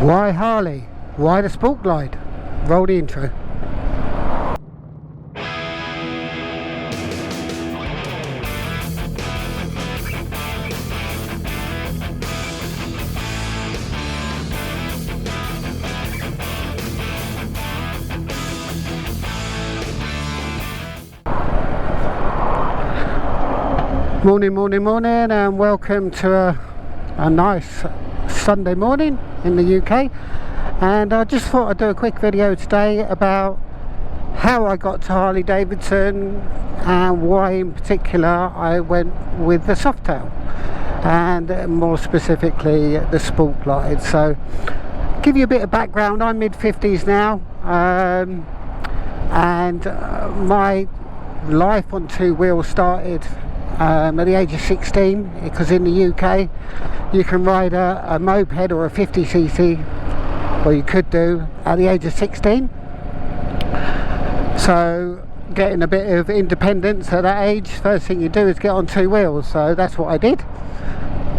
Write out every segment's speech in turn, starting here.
Why Harley? Why the Sport Glide? Roll the intro. Morning, and welcome to a nice Sunday morning in the UK. And I just thought I'd do a quick video today about how I got to Harley Davidson and why in particular I went with the Softail, and more specifically the Sport Glide. So give you a bit of background. I'm mid-50s now, and my life on two wheels started at the age of 16, because in the UK you can ride a moped or a 50cc, or you could do, at the age of 16. So getting a bit of independence at that age, first thing you do is get on two wheels. So that's what I did,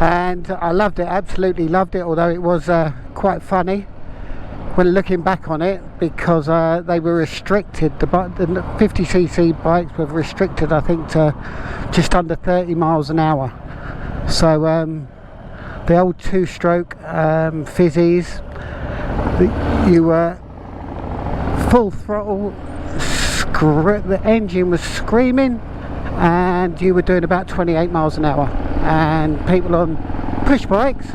and I loved it, absolutely loved it, although it was quite funny when looking back on it, because they were restricted. The 50cc bikes were restricted, I think, to just under 30 miles an hour. So the old two-stroke fizzies, you were full throttle, the engine was screaming, and you were doing about 28 miles an hour, and people on push bikes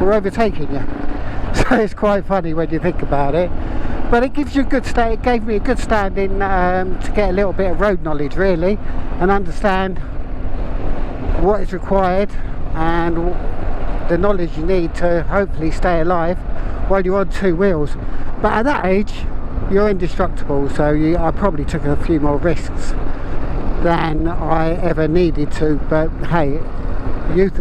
were overtaking you. So it's quite funny when you think about it, but it gives you a good start. It gave me a good standing to get a little bit of road knowledge, really, and understand what is required and the knowledge you need to hopefully stay alive while you're on two wheels. But at that age you're indestructible, so I probably took a few more risks than I ever needed to, but hey, youth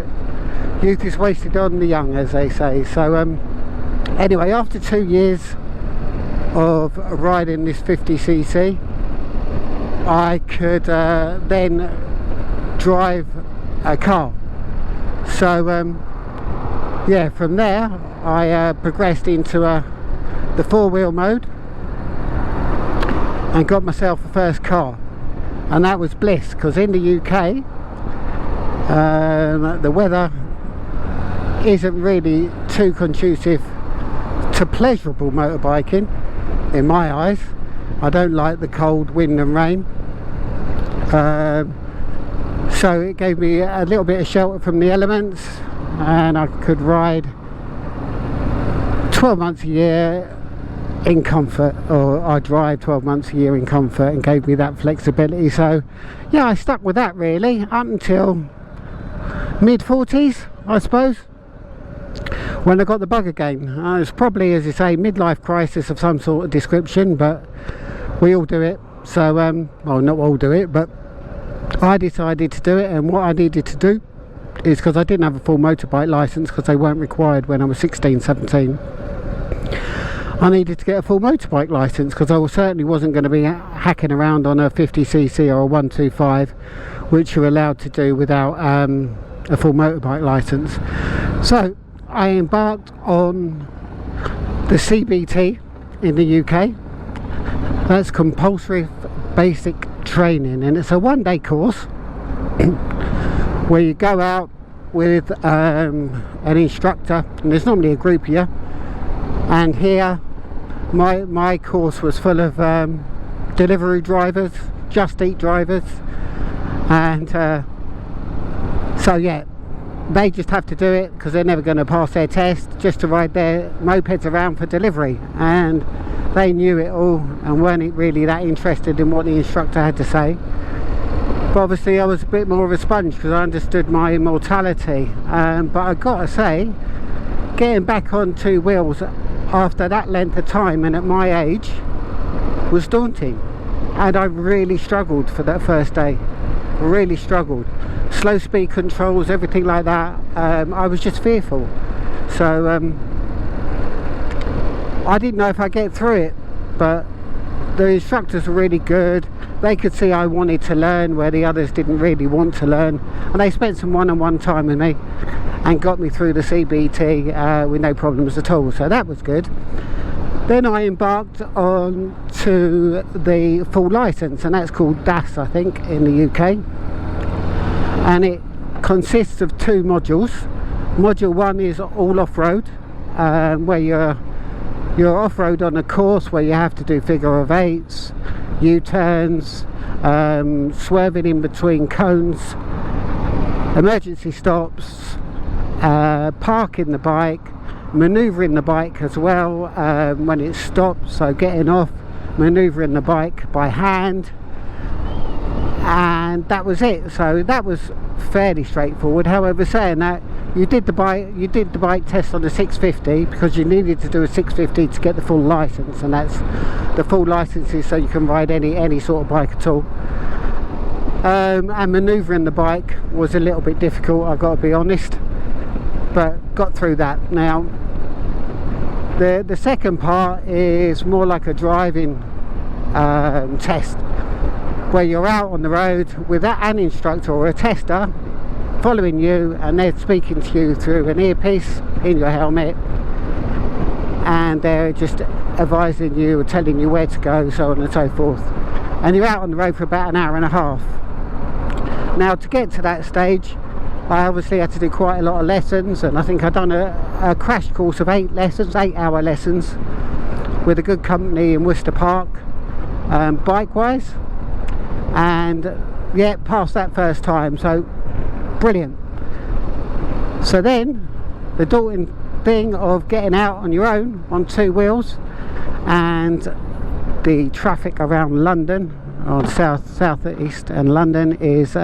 is wasted on the young, as they say. So anyway, after 2 years of riding this 50cc, I could then drive a car. So yeah, from there I progressed into the four-wheel mode and got myself a first car, and that was bliss, because in the UK the weather isn't really too conducive to pleasurable motorbiking in my eyes. I don't like the cold, wind and rain, so it gave me a little bit of shelter from the elements, and I could ride 12 months a year in comfort, or I drive 12 months a year in comfort, and gave me that flexibility. So yeah, I stuck with that really up until mid-40s, I suppose, when I got the bug again. It was probably, as you say, midlife crisis of some sort of description, but we all do it. So well, not all do it, but I decided to do it. And what I needed to do is, because I didn't have a full motorbike license, because they weren't required when I was 16, 17, I needed to get a full motorbike license, because I certainly wasn't going to be hacking around on a 50cc or a 125, which you're allowed to do without a full motorbike license. So I embarked on the CBT in the UK. That's compulsory basic training, and it's a one-day course where you go out with an instructor, and there's normally a group of you. And here my course was full of delivery drivers, Just Eat drivers, and so yeah, they just have to do it because they're never going to pass their test, just to ride their mopeds around for delivery. And they knew it all and weren't really that interested in what the instructor had to say. But obviously I was a bit more of a sponge, because I understood my mortality. But I gotta say, getting back on two wheels after that length of time and at my age was daunting, and I really struggled for that first day. Really struggled. Slow speed controls, everything like that. I was just fearful. So I didn't know if I'd get through it, but the instructors were really good. they could see I wanted to learn where the others didn't really want to learn, and they spent some one-on-one time with me and got me through the CBT with no problems at all, so that was good. Then I embarked on to the full license, and that's called DAS, I think, in the UK, and it consists of 2 modules. Module 1 is all off-road, where you're off-road on a course where you have to do figure of 8s, U-turns, swerving in between cones, emergency stops, parking the bike, manoeuvring the bike as well when it stops, so getting off, manoeuvring the bike by hand, and that was it. So that was fairly straightforward. However, saying that, you did the bike test on the 650 because you needed to do a 650 to get the full license, and that's the full license is so you can ride any sort of bike at all. And manoeuvring the bike was a little bit difficult, I've got to be honest, but got through that. Now the second part is more like a driving test, where you're out on the road with an instructor or a tester following you, and they're speaking to you through an earpiece in your helmet, and they're just advising you or telling you where to go, so on and so forth, and you're out on the road for about an hour and a half. Now, to get to that stage, I obviously had to do quite a lot of lessons, and I think I'd done a crash course of 8 lessons, 8-hour lessons, with a good company in Worcester Park, bike wise, and yeah, passed that first time, so brilliant. So then the daunting thing of getting out on your own on 2 wheels, and the traffic around London, on southeast and London, is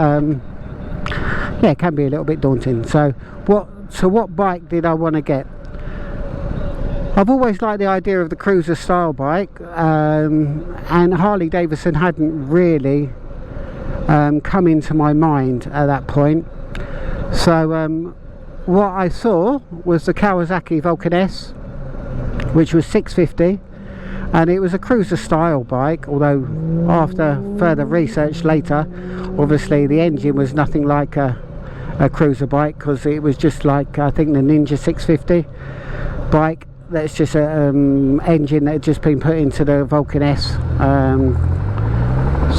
yeah, it can be a little bit daunting. So what bike did I want to get? I've always liked the idea of the cruiser style bike, and Harley Davidson hadn't really come into my mind at that point. So what I saw was the Kawasaki Vulcan S, which was 650, and it was a cruiser style bike, although after further research later, obviously the engine was nothing like a cruiser bike, because it was just like, I think, the Ninja 650 bike. That's just an engine that had just been put into the Vulcan S.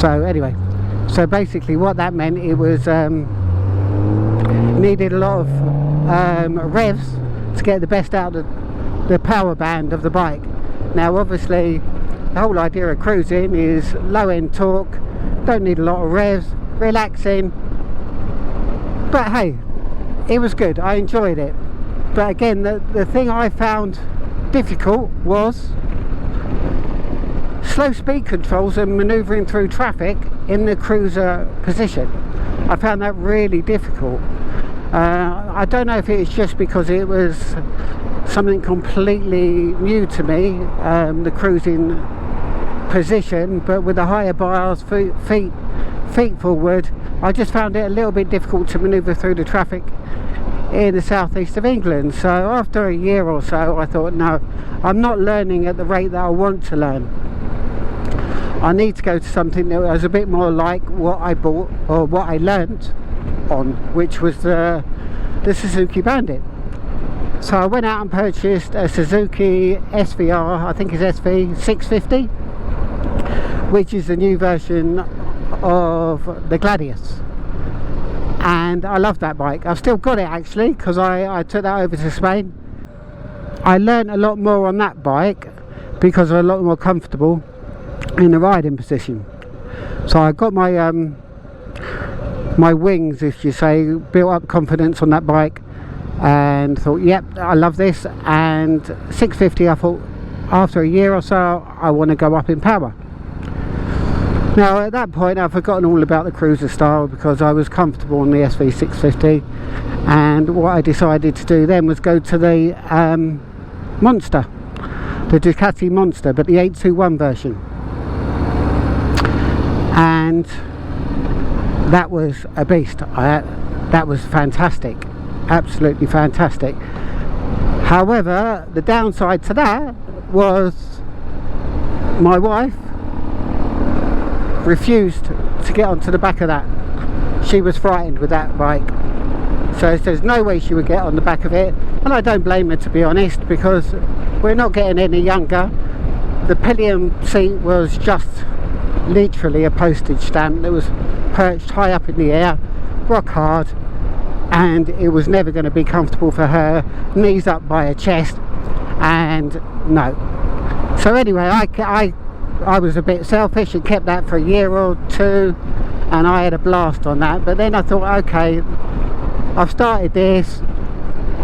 So anyway, so basically what that meant, it was needed a lot of revs to get the best out of the power band of the bike. Now obviously the whole idea of cruising is low end torque, don't need a lot of revs, relaxing, but hey, it was good, I enjoyed it. But again, the thing I found difficult was slow speed controls and manoeuvring through traffic in the cruiser position. I found that really difficult. I don't know if it's just because it was something completely new to me, the cruising position, but with the higher bars, feet forward, I just found it a little bit difficult to manoeuvre through the traffic in the southeast of England. So after a year or so, I thought, no, I'm not learning at the rate that I want to learn. I need to go to something that was a bit more like what I bought, or what I learnt on, which was the Suzuki Bandit. So I went out and purchased a Suzuki SVR, I think it's SV 650, which is the new version of the Gladius, and I love that bike. I've still got it actually, because I took that over to Spain. I learned a lot more on that bike because I'm a lot more comfortable in the riding position. So I got my my wings, if you say, built up confidence on that bike, and thought, yep, I love this. And 650, I thought after a year or so I want to go up in power. Now at that point I've forgotten all about the cruiser style, because I was comfortable on the SV 650, and what I decided to do then was go to the Monster, the Ducati Monster, but the 821 version, and that was a beast. That was fantastic, absolutely fantastic. However, the downside to that was my wife refused to get onto the back of that. She was frightened with that bike, so there's no way she would get on the back of it, and I don't blame her, to be honest, because we're not getting any younger. The pillion seat was just literally a postage stamp that was perched high up in the air, rock hard, and it was never going to be comfortable for her, knees up by her chest, and no. So anyway, I was a bit selfish and kept that for a year or two, and I had a blast on that. But then I thought, okay, I've started this,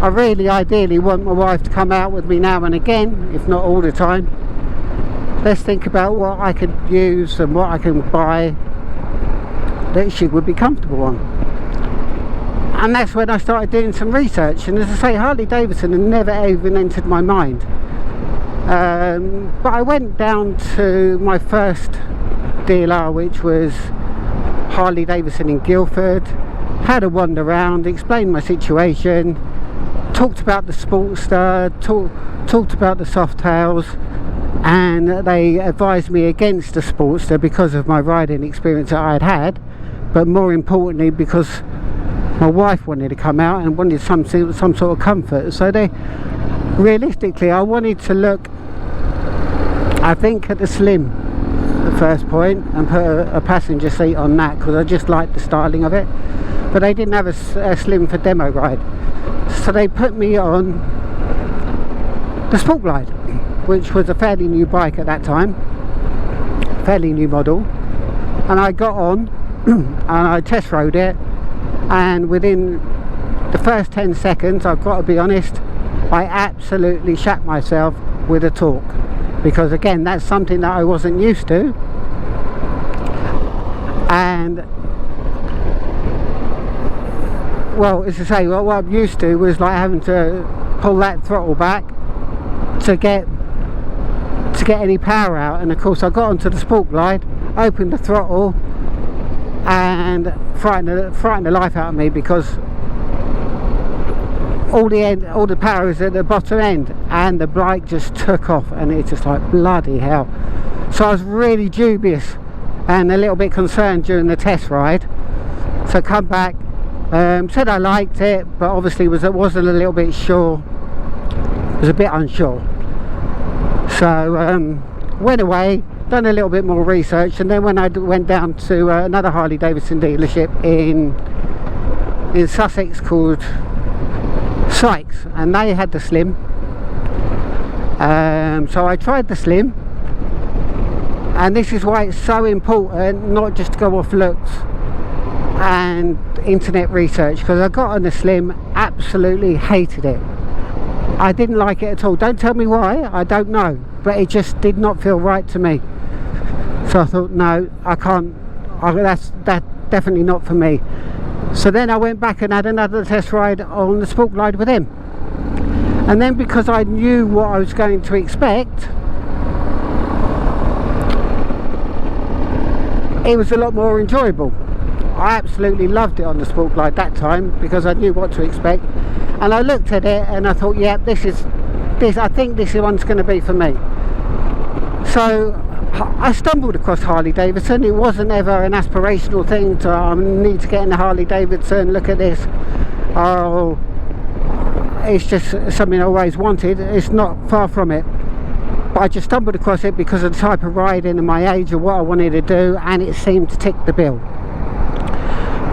I really ideally want my wife to come out with me now and again, if not all the time. Let's think about what I could use and what I can buy that she would be comfortable on. And that's when I started doing some research, and as I say, Harley Davidson had never even entered my mind. But I went down to my first dealer, which was Harley Davidson in Guildford, had a wander around, explained my situation, talked about the Sportster, talked about the Softails, and they advised me against the Sportster because of my riding experience that I had had, but more importantly because my wife wanted to come out and wanted some sort of comfort. So realistically, I wanted to look, I think, at the Slim, the first point, and put a passenger seat on that because I just liked the styling of it. But they didn't have a Slim for demo ride, so they put me on the Sport Glide, which was a fairly new bike at that time, fairly new model, and I got on and I test rode it, and within the first 10 seconds, I've got to be honest, I absolutely shat myself with the torque, because again, that's something that I wasn't used to. And well, as I say, what I'm used to was like having to pull that throttle back to get any power out, and of course I got onto the Sport Glide, opened the throttle, and frightened the life out of me, because all the power is at the bottom end, and the bike just took off, and it's just like bloody hell. So I was really dubious and a little bit concerned during the test ride. So come back, said I liked it, but obviously wasn't a little bit sure, was a bit unsure. So went away, done a little bit more research, and then when I went down to another Harley Davidson dealership in Sussex called Sykes, and they had the Slim. So I tried the Slim, and this is why it's so important not just to go off looks and internet research, because I got on the Slim, absolutely hated it. I didn't like it at all. Don't tell me why, I don't know, but it just did not feel right to me. So I thought, no, I can't, that's definitely not for me. So then I went back and had another test ride on the Sport Glide with him, and then because I knew what I was going to expect, it was a lot more enjoyable. I absolutely loved it on the Sport Glide that time because I knew what to expect, and I looked at it and I thought, yeah, I think this one's going to be for me. So I stumbled across Harley Davidson. It wasn't ever an aspirational thing to I need to get in the Harley Davidson, look at this. Oh, it's just something I always wanted. It's not far from it, but I just stumbled across it because of the type of riding and my age and what I wanted to do, and it seemed to tick the bill.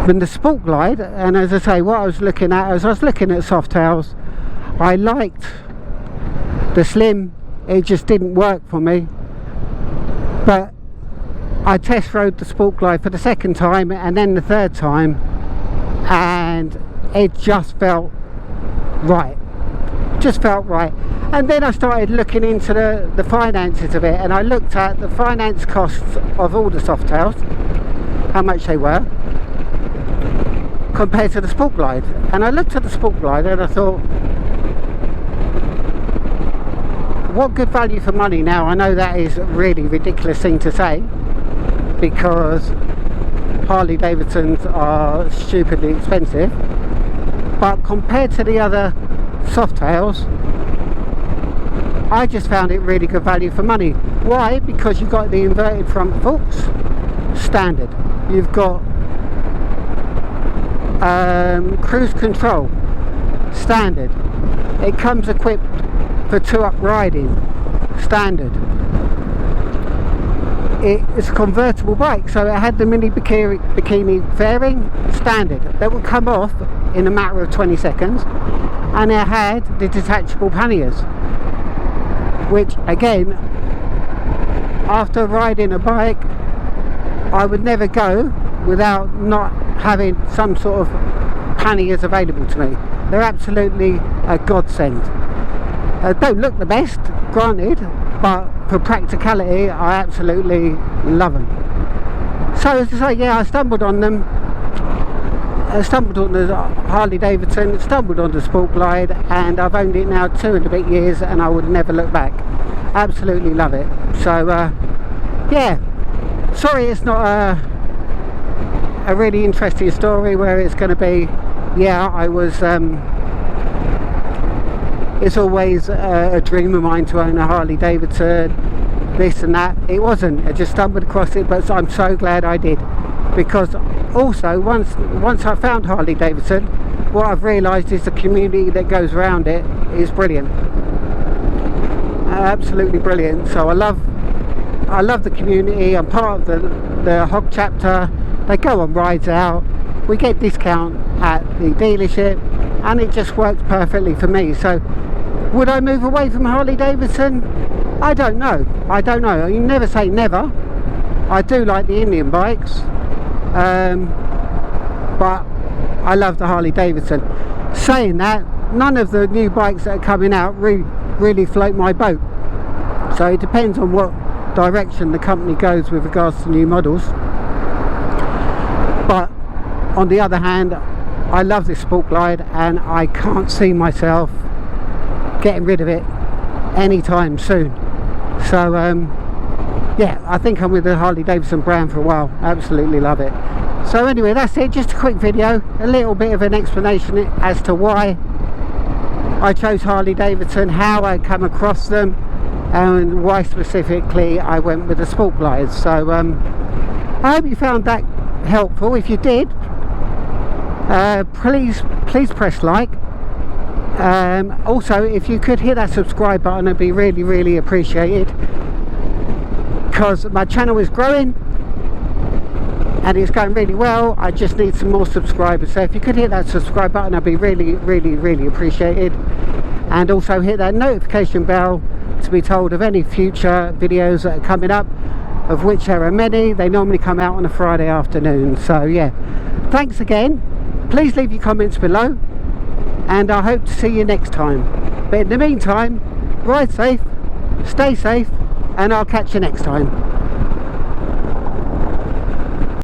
When the Sport Glide, and as I say, what I was looking at, as I was looking at Softails, I liked the Slim, it just didn't work for me. But I test rode the Sport Glide for the second time and then the third time, and it just felt right. Just felt right. And then I started looking into the finances of it, and I looked at the finance costs of all the Softails, how much they were compared to the Sport Glide. And I looked at the Sport Glide and I thought, what good value for money. Now I know that is a really ridiculous thing to say, because Harley Davidsons are stupidly expensive, but compared to the other Softails, I just found it really good value for money. Why? Because you got the inverted front forks, standard. You've got cruise control, standard. It comes equipped for 2-up riding, standard. It's a convertible bike, so it had the mini bikini fairing, standard. That would come off in a matter of 20 seconds, and it had the detachable panniers, which again, after riding a bike, I would never go without not having some sort of panniers available to me. They're absolutely a godsend. Don't look the best, granted, but for practicality I absolutely love them. So as I say, yeah, I stumbled on them. I stumbled on the Harley Davidson, stumbled on the Sport Glide, and I've owned it now 2 and a bit years, and I would never look back. Absolutely love it. So yeah, sorry it's not a really interesting story where it's going to be, yeah, I was it's always a dream of mine to own a Harley Davidson, this and that. It wasn't. I just stumbled across it, but I'm so glad I did, because also once I found Harley Davidson, what I've realised is the community that goes around it is brilliant, absolutely brilliant. So I love the community. I'm part of the hog chapter. They go on rides out, we get discount at the dealership, and it just works perfectly for me. So would I move away from Harley Davidson? I don't know. You never say never. I do like the Indian bikes, but I love the Harley Davidson. Saying that, none of the new bikes that are coming out really float my boat. So it depends on what direction the company goes with regards to new models. But on the other hand, I love this Sport Glide, and I can't see myself getting rid of it anytime soon. So yeah, I think I'm with the Harley Davidson brand for a while. Absolutely love it. So anyway, that's it. Just a quick video, a little bit of an explanation as to why I chose Harley Davidson, how I come across them, and why specifically I went with the Sport Glide. So I hope you found that helpful. If you did, please press like. Also, if you could hit that subscribe button, it'd be really appreciated, because my channel is growing and it's going really well. I just need some more subscribers, so if you could hit that subscribe button, I'd be really appreciated. And also hit that notification bell to be told of any future videos that are coming up, of which there are many. They normally come out on a Friday afternoon. So yeah, thanks again. Please leave your comments below, and I hope to see you next time. But in the meantime, ride safe, stay safe, and I'll catch you next time.